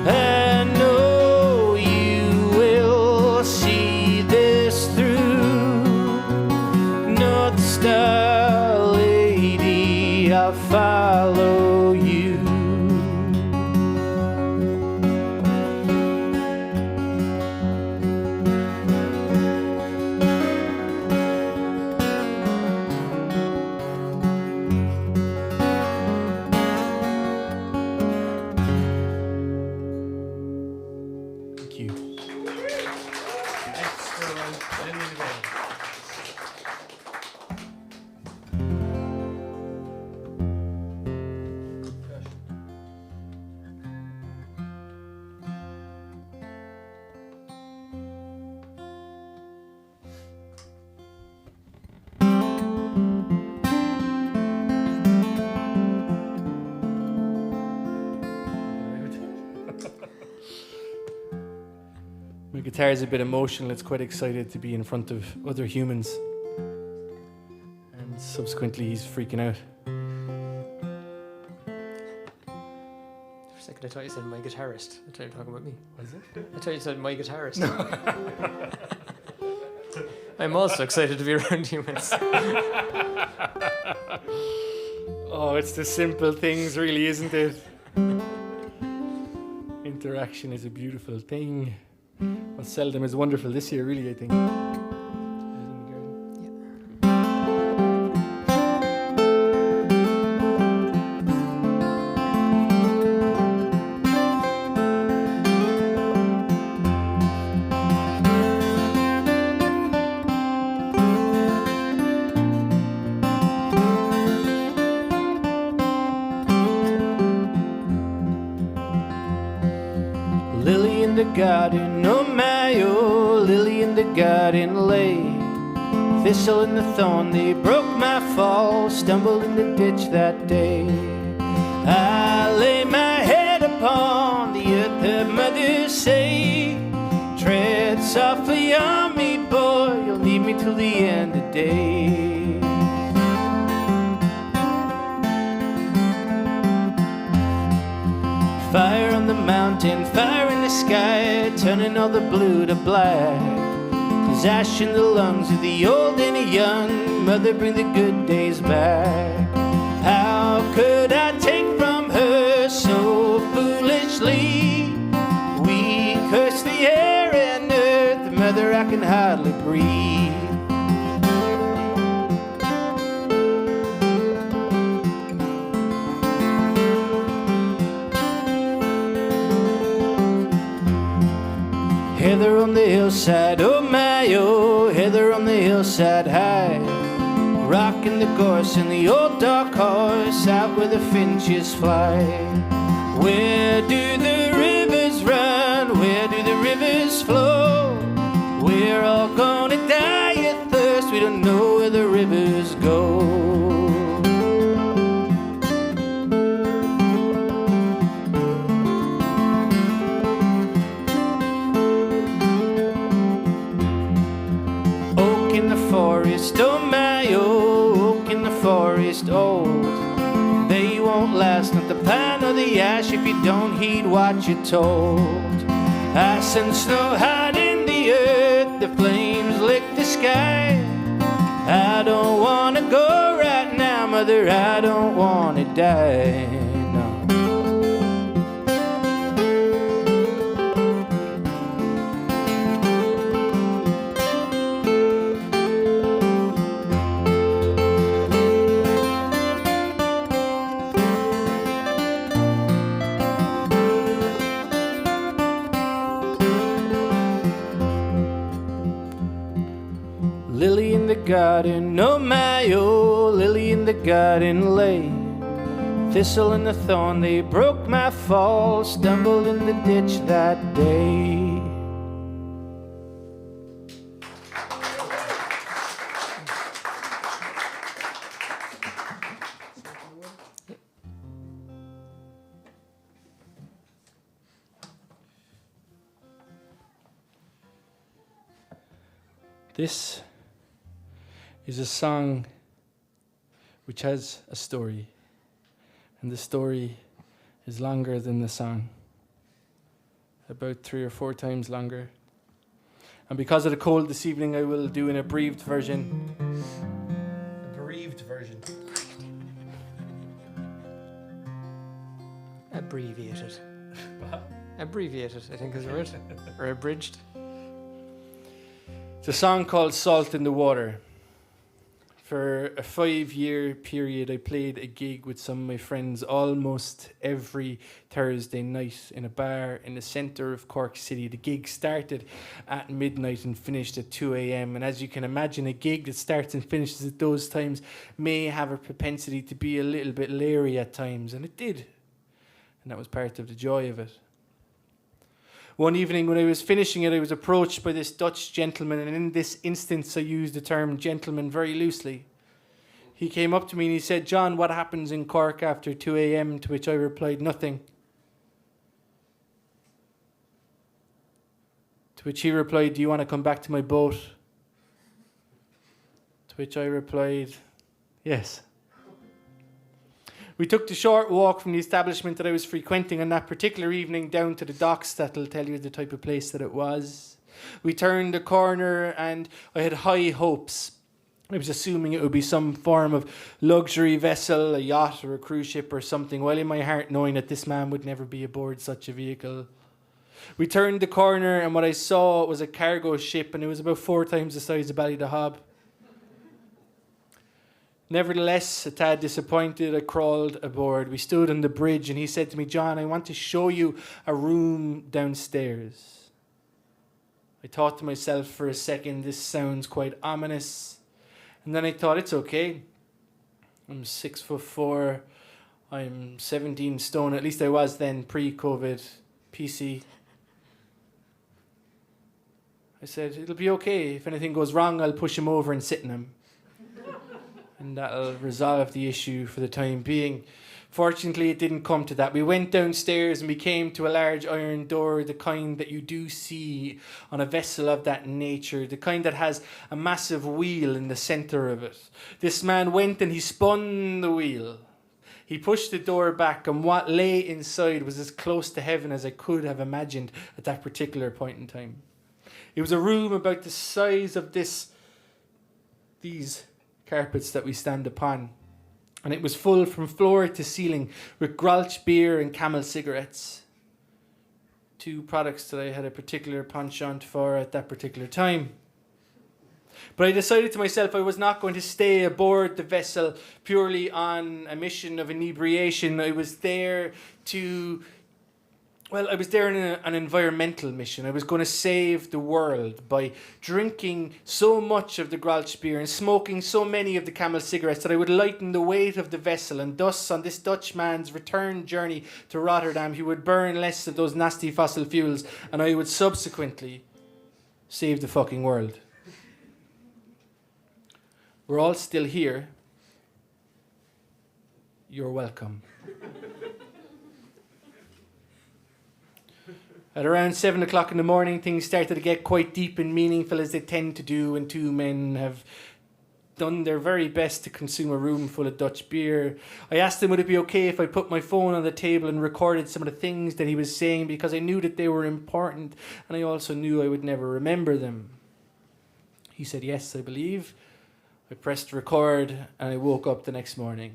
I know you will see this through. North Star lady, I'll follow you. Thank you. My guitar is a bit emotional. It's quite excited to be in front of other humans. And subsequently, he's freaking out. For a second, I thought you said my guitarist. I thought you were talking about me. Was it? I thought you said my guitarist. I'm also excited to be around humans. Oh, it's the simple things, really, isn't it? Interaction is a beautiful thing. What seldom is wonderful this year, really, I think. Lily in the garden, oh my, oh, lily in the garden lay. Thistle and the thorn, they broke my fall, stumbled in the ditch that day. I lay my head upon the earth, heard mother say, tread softly on me, boy, you'll need me till the end of days. Fire on the mountain, fire in the sky, turning all the blue to black. There's ash in the lungs of the old and the young, mother bring the good days back. How could I take from her so breathe. Heather on the hillside, oh my, oh, heather on the hillside high. Rocking the gorse and the old dark horse out where the finches fly. Where do the rivers run? Where do the rivers flow? We're all gonna die of thirst. We don't know where the rivers go. Oak in the forest, oh my, oh, oak in the forest old. They won't last, not the pine nor the ash, if you don't heed what you're told. Ice and snow hide in the earth, the flames lick the sky. I don't wanna go right now, mother, I don't wanna die, no. Lily in the garden, oh my, oh, lily in the garden lay. Thistle and the thorn, they broke my fall, stumbled in the ditch that day. This is a song which has a story, and the story is longer than the song, about 3 or 4 times longer. And because of the cold this evening, I will do an abbreviated version. Abbreviated. Abbreviated, I think is the word. Or abridged. It's a song called Salt in the Water. For a 5-year period, I played a gig with some of my friends almost every Thursday night in a bar in the centre of Cork City. The gig started at midnight and finished at 2 a.m. And as you can imagine, a gig that starts and finishes at those times may have a propensity to be a little bit leery at times, and it did. And that was part of the joy of it. One evening when I was finishing it, I was approached by this Dutch gentleman, and in this instance I use the term gentleman very loosely. He came up to me and he said, "John, what happens in Cork after 2 a.m? To which I replied, "Nothing." To which he replied, "Do you want to come back to my boat?" To which I replied, "Yes." We took the short walk from the establishment that I was frequenting on that particular evening down to the docks. That'll tell you the type of place that it was. We turned the corner and I had high hopes. I was assuming it would be some form of luxury vessel, a yacht or a cruise ship or something, while in my heart knowing that this man would never be aboard such a vehicle. We turned the corner and what I saw was a cargo ship, and it was about 4 times the size of Ballydehob. Nevertheless, a tad disappointed, I crawled aboard. We stood on the bridge and he said to me, "John, I want to show you a room downstairs." I thought to myself for a second, this sounds quite ominous. And then I thought, it's okay. I'm 6'4". I'm 17 stone. At least I was then, pre-COVID, PC. I said, it'll be okay. If anything goes wrong, I'll push him over and sit in him. And that'll resolve the issue for the time being. Fortunately, it didn't come to that. We went downstairs and we came to a large iron door, the kind that you do see on a vessel of that nature, the kind that has a massive wheel in the centre of it. This man went and he spun the wheel. He pushed the door back, and what lay inside was as close to heaven as I could have imagined at that particular point in time. It was a room about the size of these carpets that we stand upon, and it was full from floor to ceiling with Grolsch beer and Camel cigarettes, 2 products that I had a particular penchant for at that particular time. But I decided to myself I was not going to stay aboard the vessel purely on a mission of inebriation. I was there on an environmental mission. I was going to save the world by drinking so much of the Grolsch beer and smoking so many of the Camel cigarettes that I would lighten the weight of the vessel, and thus on this Dutchman's return journey to Rotterdam he would burn less of those nasty fossil fuels, and I would subsequently save the fucking world. We're all still here. You're welcome. At around 7 o'clock in the morning, things started to get quite deep and meaningful, as they tend to do when two men have done their very best to consume a room full of Dutch beer. I asked him would it be okay if I put my phone on the table and recorded some of the things that he was saying, because I knew that they were important and I also knew I would never remember them. He said yes, I believe. I pressed record and I woke up the next morning.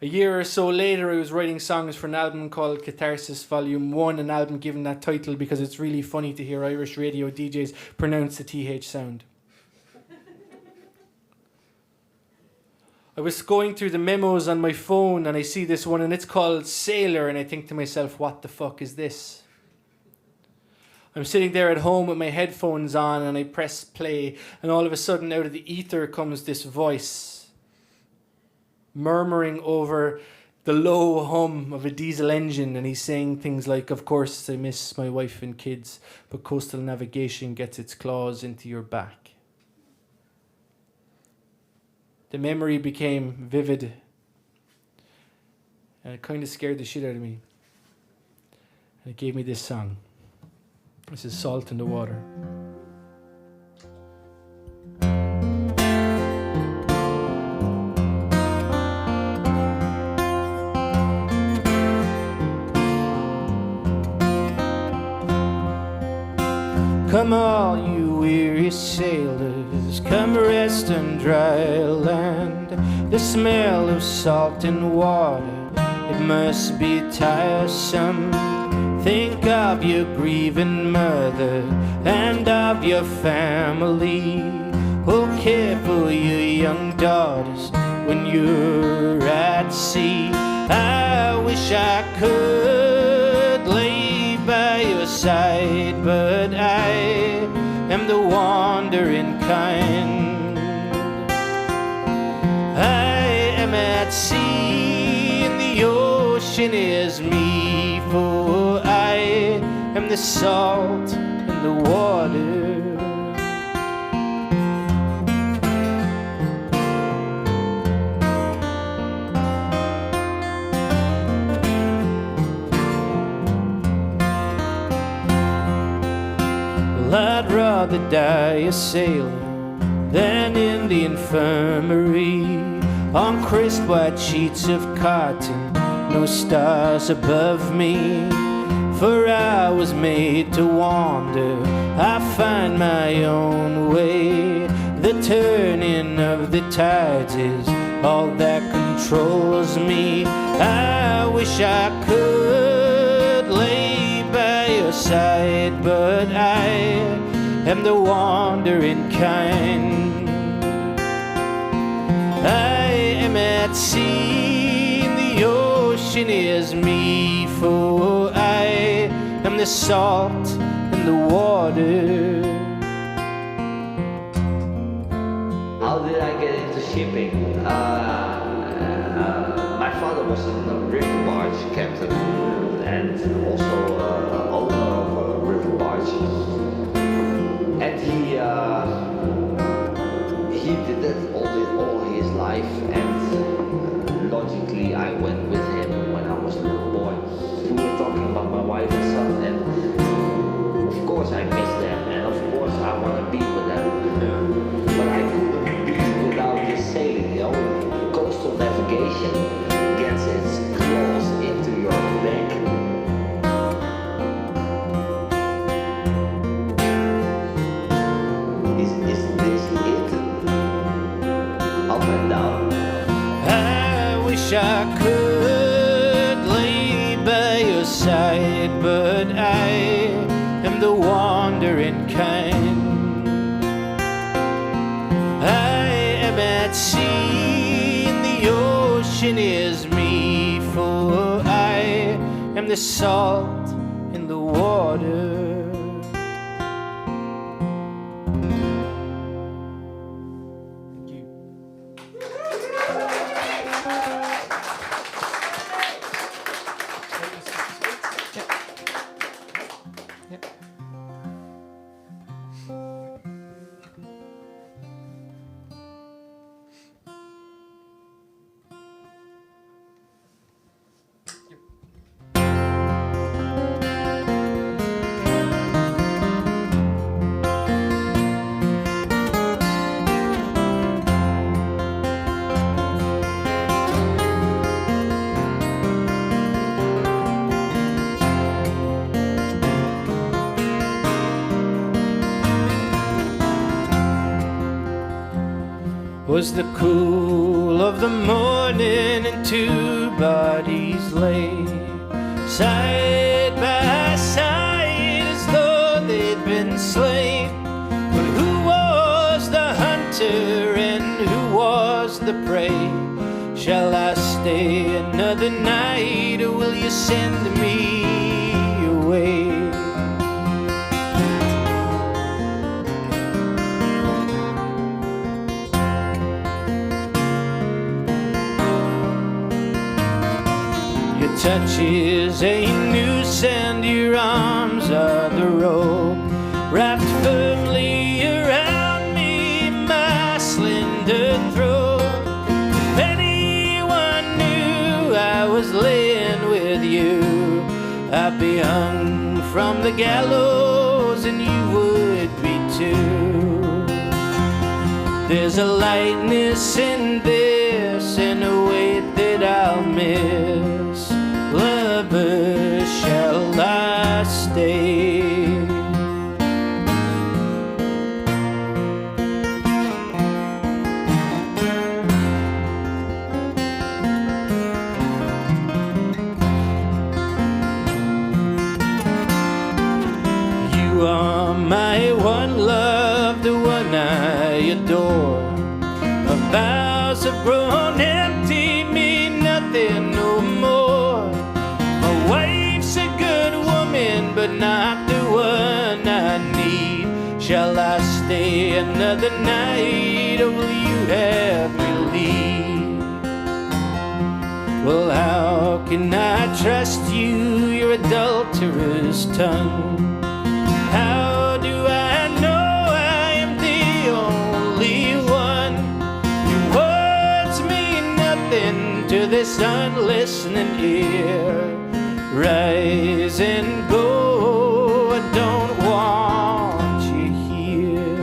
A year or so later, I was writing songs for an album called Catharsis Volume 1, an album given that title because it's really funny to hear Irish radio DJs pronounce the TH sound. I was going through the memos on my phone and I see this one and it's called Sailor, and I think to myself, what the fuck is this? I'm sitting there at home with my headphones on and I press play, and all of a sudden out of the ether comes this voice murmuring over the low hum of a diesel engine, and he's saying things like, of course I miss my wife and kids, but coastal navigation gets its claws into your back. The memory became vivid and it kind of scared the shit out of me, and it gave me this song. This is Salt in the Water. Come all you weary sailors, come rest on dry land. The smell of salt and water, it must be tiresome. Think of your grieving mother and of your family who'll care for your young daughters when you're at sea. I wish I could lay by your side, but I am the wandering kind. I am at sea and the ocean is me, for I am the salt in the water. I'd rather die a sailor than in the infirmary, on crisp white sheets of cotton, no stars above me. For I was made to wander, I find my own way. The turning of the tides is all that controls me. I wish I could lay by your side, but I am the wandering kind. I am at sea and the ocean is me, for I am the salt in the water. How did I get into shipping? My father was a river barge captain and also owner of a river barge. And he did that all his life, and logically I went with him when I was a little boy. We were talking about my wife and son, and of course I miss them, and of course I want to be with them. But I couldn't be without just sailing, you know. Coastal navigation gets its claws into your neck. Is this it? Up and down. I wish I could lay by your side, but I am the wandering kind. the salt in the water. Was the cool of the morning, and two bodies lay side by side as though they'd been slain. But who was the hunter and who was the prey? Shall I stay another night, or will you send me away? Touch is a noose and your arms are the rope wrapped firmly around me, my slender throat. If anyone knew I was laying with you, I'd be hung from the gallows and you would be too. There's a lightness in this and a weight that I'll miss. Lover, shall I stay? You are my one love, the one I adore. My vows have grown empty, mean nothing no more. My wife's a good woman, but not the one I need. Shall I stay another night, or will you have me leave? Well, how can I trust you, your adulterous tongue? How do I know I am the only one? Your words mean nothing to this unlistening ear. Rise and go, I don't want you here.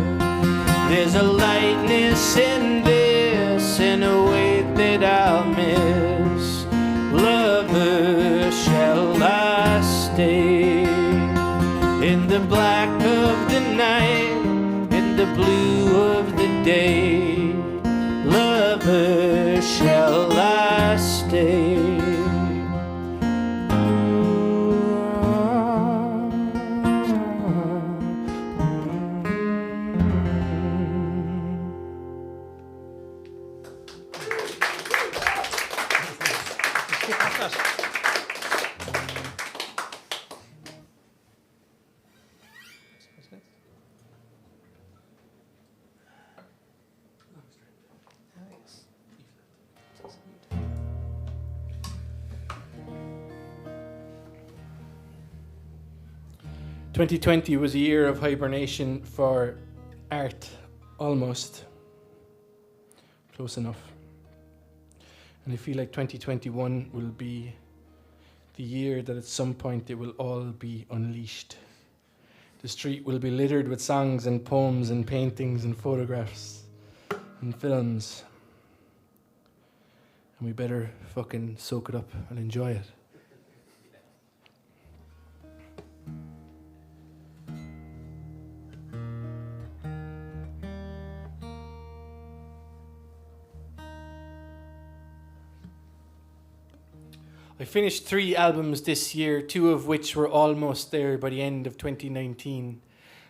There's a lightness in this and a weight that I'll miss. Lover, shall I stay? In the black of the night, in the blue of the day, lover, shall I stay? – 2020 was a year of hibernation for art, almost. Close enough. And I feel like 2021 will be the year that at some point it will all be unleashed. The street will be littered with songs and poems and paintings and photographs and films. And we better fucking soak it up and enjoy it. I finished 3 albums this year, 2 of which were almost there by the end of 2019.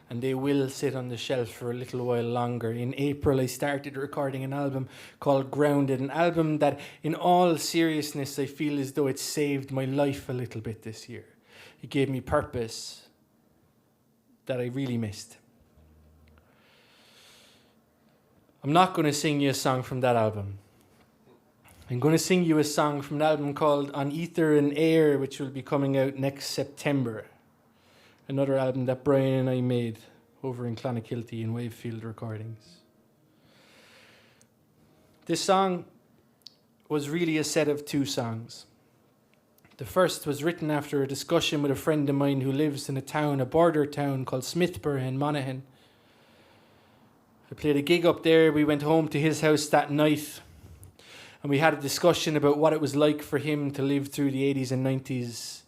and they will sit on the shelf for a little while longer. In April, I started recording an album called Grounded, an album that, in all seriousness, I feel as though it saved my life a little bit this year. It gave me purpose that I really missed. I'm not going to sing you a song from that album. I'm going to sing you a song from an album called On Ether and Air, which will be coming out next September. Another album that Brian and I made over in Clonakilty in Wavefield Recordings. This song was really a set of two songs. The first was written after a discussion with a friend of mine who lives in a border town called Smithborough in Monaghan. I played a gig up there. We went home to his house that night, and we had a discussion about what it was like for him to live through the 80s and 90s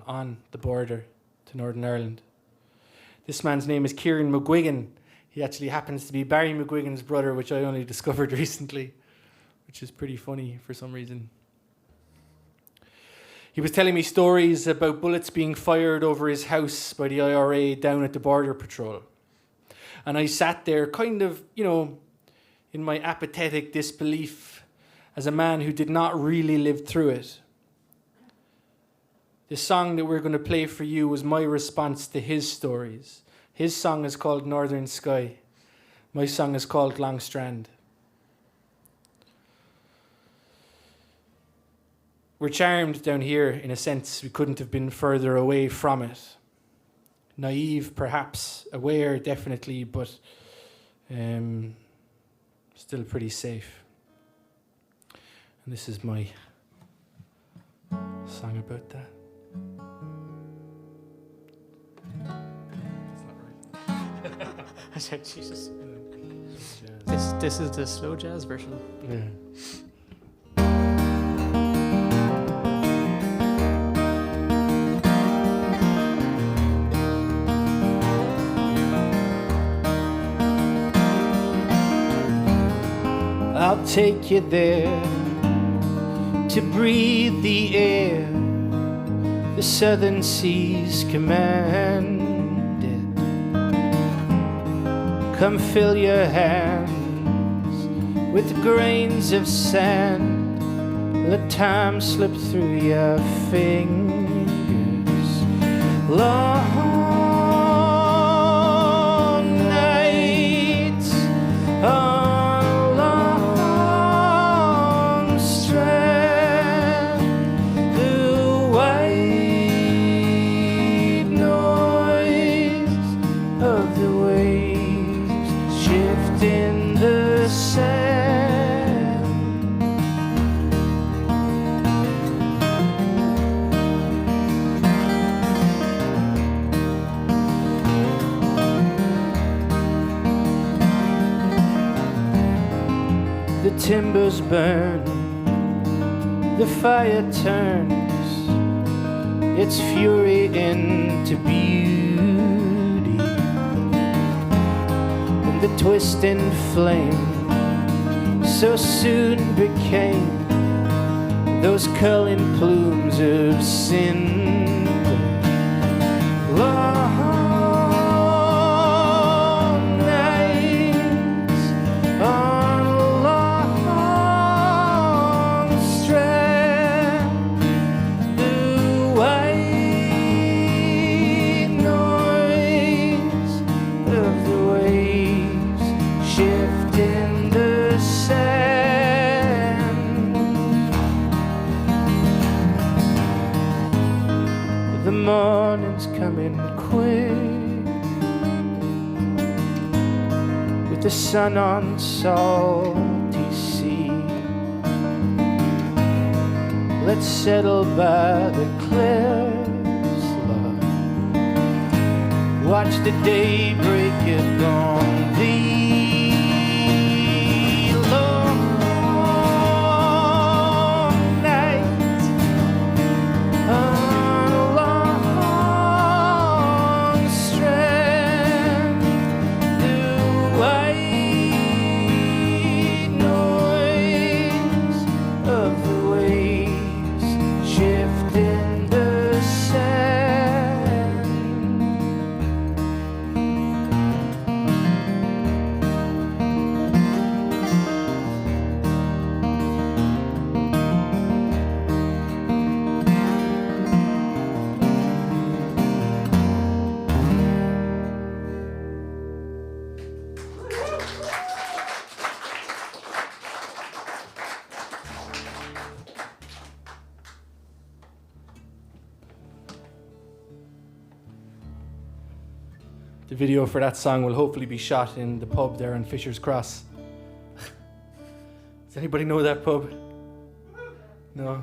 on the border to Northern Ireland. This man's name is Kieran McGuigan. He actually happens to be Barry McGuigan's brother, which I only discovered recently, which is pretty funny for some reason. He was telling me stories about bullets being fired over his house by the IRA down at the Border Patrol. And I sat there kind of, in my apathetic disbelief as a man who did not really live through it. The song that we're going to play for you was my response to his stories. His song is called Northern Sky. My song is called Long Strand. We're charmed down here, in a sense. We couldn't have been further away from it. Naive, perhaps. Aware, definitely, but still pretty safe. And this is my song about that. I said, Jesus. This is the slow jazz version. Yeah. I'll take you there to breathe the air the southern seas commanded. Come fill your hands with grains of sand. Let time slip through your fingers. Long nights on a long strand. The white noise of the waves shift in the sand. The timbers burn, the fire turns its fury into beauty, and the twisting flame so soon became those curling plumes of cinder. Long nights on a long strand. The white noise of the waves shift in the sand. The morning's coming quick, with the sun on salty sea. Let's settle by the cliffs, love. Watch the daybreak of dawn. The long night on a long strand. The white noise of the waves shift in the sand. The video for that song will hopefully be shot in the pub there on Fisher's Cross. Does anybody know that pub? No.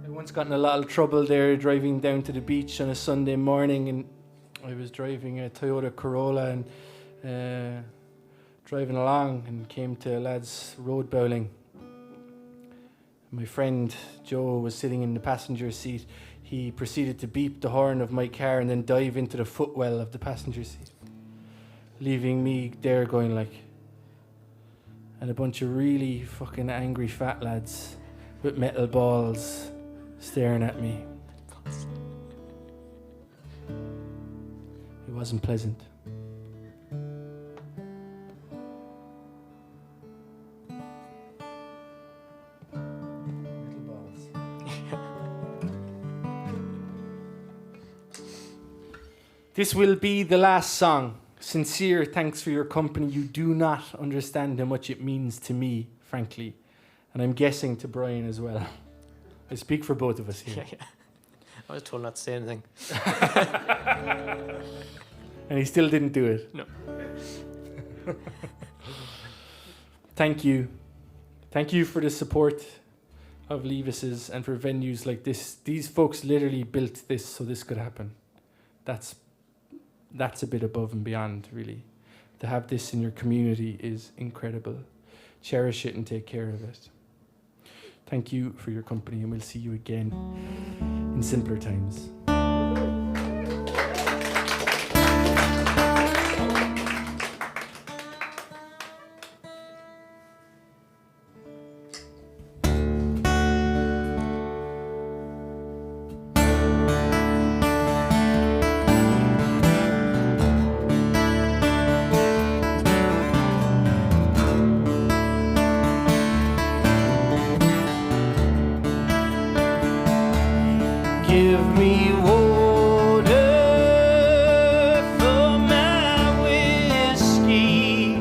I once got in a lot of trouble there driving down to the beach on a Sunday morning, and I was driving a Toyota Corolla and driving along and came to a lad's road bowling. My friend Joe was sitting in the passenger seat. He proceeded to beep the horn of my car and then dive into the footwell of the passenger seat, leaving me there going like, and a bunch of really fucking angry fat lads with metal balls staring at me. It wasn't pleasant. This will be the last song. Sincere thanks for your company. You do not understand how much it means to me, frankly. And I'm guessing to Brian as well. I speak for both of us here. Yeah. I was told not to say anything. And he still didn't do it. No. Thank you. Thank you for the support of Levis's and for venues like this. These folks literally built this so this could happen. That's a bit above and beyond, really. To have this in your community is incredible. Cherish it and take care of it. Thank you for your company, and we'll see you again in simpler times. Give me water for my whiskey,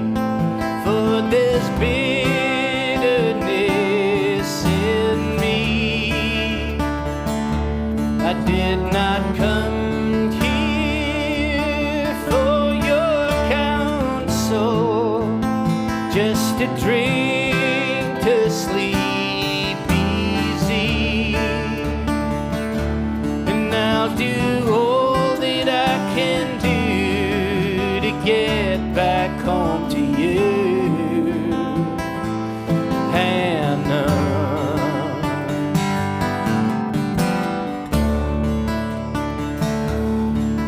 for there's bitterness in me. I did not come here for your counsel, just to drink to sleep easy. I'll do all that I can do to get back home to you, Hannah.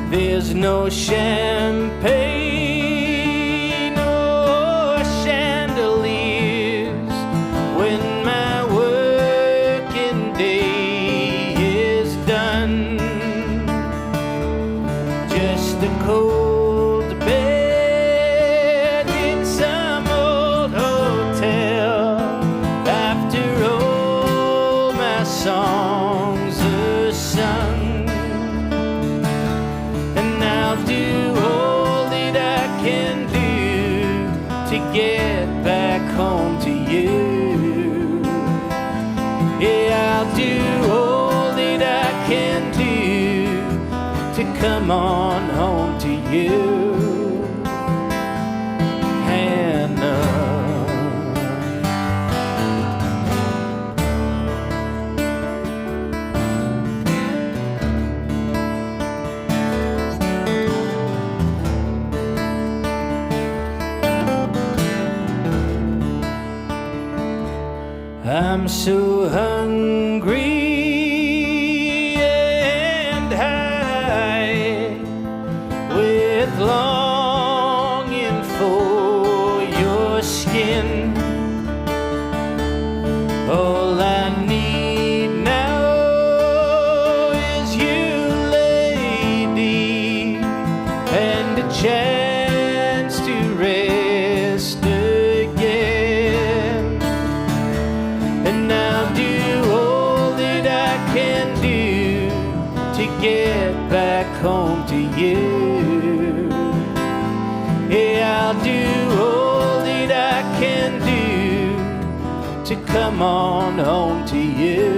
There's no champagne or chandeliers when my working day is done. Just a cold bed in some old hotel. After all my songs are sung, and I'll do all that I can do to get back home to you. Yeah, I'll do all that I can do to come on home to you, Hannah. I'm so hungry and high, with longing for your skin. All I need now is you, lady, and a chance to rest again. And I'll do all that I can do to get back home to you. Yeah, I'll do all that I can do to come on home to you.